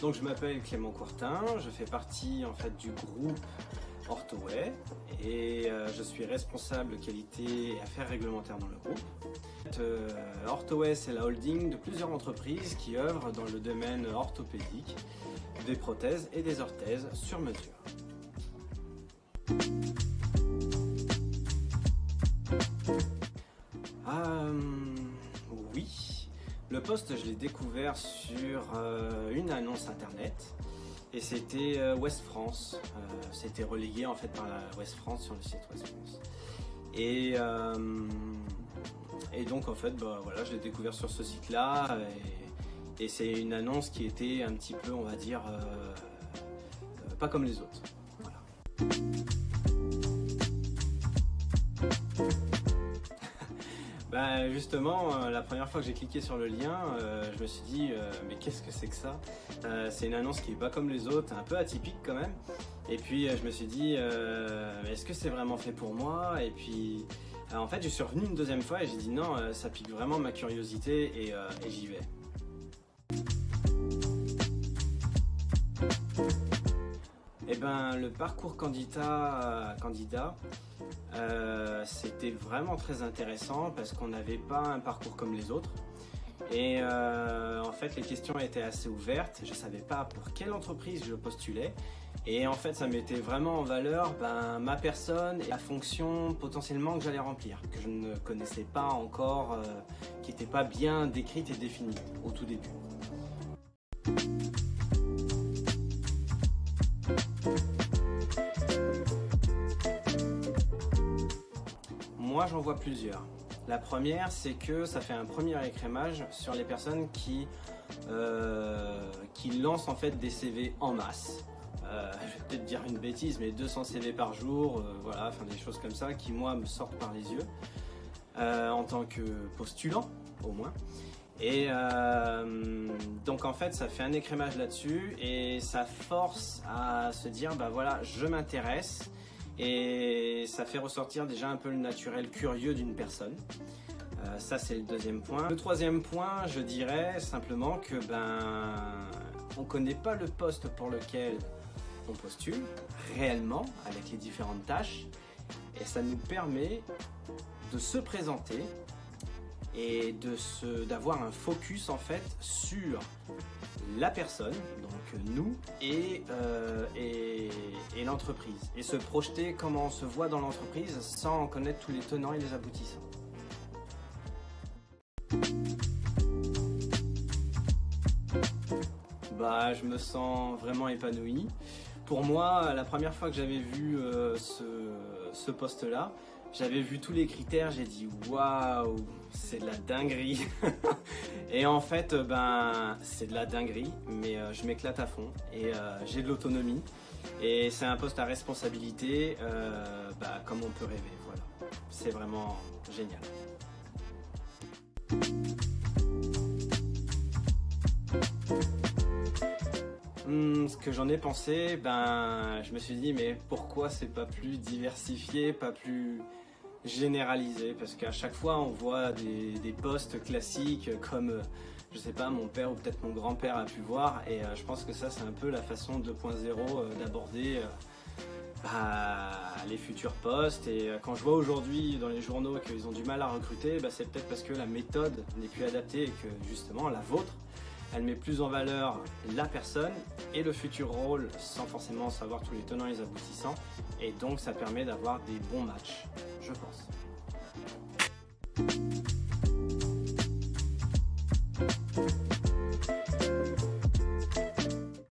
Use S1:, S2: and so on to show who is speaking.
S1: Donc je m'appelle Clément Courtin, je fais partie en fait du groupe Orthoway et je suis responsable qualité et affaires réglementaires dans le groupe. Orthoway, c'est la holding de plusieurs entreprises qui œuvrent dans le domaine orthopédique, des prothèses et des orthèses sur mesure. Oui, le poste je l'ai découvert sur une annonce internet et c'était Ouest France. C'était relayé en fait par la Ouest France sur le site Ouest France. Et donc en fait voilà, je l'ai découvert sur ce site là et c'est une annonce qui était un petit peu, on va dire, pas comme les autres. Voilà. Justement, la première fois que j'ai cliqué sur le lien, je me suis dit mais qu'est-ce que c'est que ça? C'est une annonce qui est pas comme les autres, un peu atypique quand même. Et puis je me suis dit est-ce que c'est vraiment fait pour moi? Et puis en fait je suis revenu une deuxième fois et j'ai dit non, ça pique vraiment ma curiosité et j'y vais. Et le parcours candidat, c'était vraiment très intéressant parce qu'on n'avait pas un parcours comme les autres. Et en fait, les questions étaient assez ouvertes. Je ne savais pas pour quelle entreprise je postulais. Et en fait, ça mettait vraiment en valeur ma personne et la fonction potentiellement que j'allais remplir, que je ne connaissais pas encore, qui n'était pas bien décrite et définie au tout début. Moi, j'en vois plusieurs. La première, c'est que ça fait un premier écrémage sur les personnes qui lancent en fait des CV en masse. Je vais peut-être dire une bêtise, mais 200 CV par jour, voilà, enfin des choses comme ça qui moi me sortent par les yeux en tant que postulant au moins. Et donc en fait, ça fait un écrémage là-dessus et ça force à se dire voilà, je m'intéresse. Et ça fait ressortir déjà un peu le naturel curieux d'une personne. Ça, c'est le deuxième point. Le troisième point, je dirais simplement que on connaît pas le poste pour lequel on postule réellement avec les différentes tâches et ça nous permet de se présenter et d'avoir un focus en fait sur la personne, donc nous et l'entreprise, et se projeter comment on se voit dans l'entreprise sans en connaître tous les tenants et les aboutissants. Je me sens vraiment épanoui. Pour moi, la première fois que j'avais vu ce poste-là, j'avais vu tous les critères, j'ai dit waouh, c'est de la dinguerie. Et en fait, c'est de la dinguerie, mais je m'éclate à fond et j'ai de l'autonomie. Et c'est un poste à responsabilité, comme on peut rêver. Voilà, c'est vraiment génial. Ce que j'en ai pensé, je me suis dit mais pourquoi c'est pas plus diversifié, pas plus généralisé, parce qu'à chaque fois on voit des postes classiques comme je sais pas, mon père ou peut-être mon grand-père a pu voir, et je pense que ça c'est un peu la façon 2.0 d'aborder les futurs postes. Et quand je vois aujourd'hui dans les journaux qu'ils ont du mal à recruter, c'est peut-être parce que la méthode n'est plus adaptée et que justement la vôtre, elle met plus en valeur la personne et le futur rôle sans forcément savoir tous les tenants et les aboutissants, et donc ça permet d'avoir des bons matchs, je pense.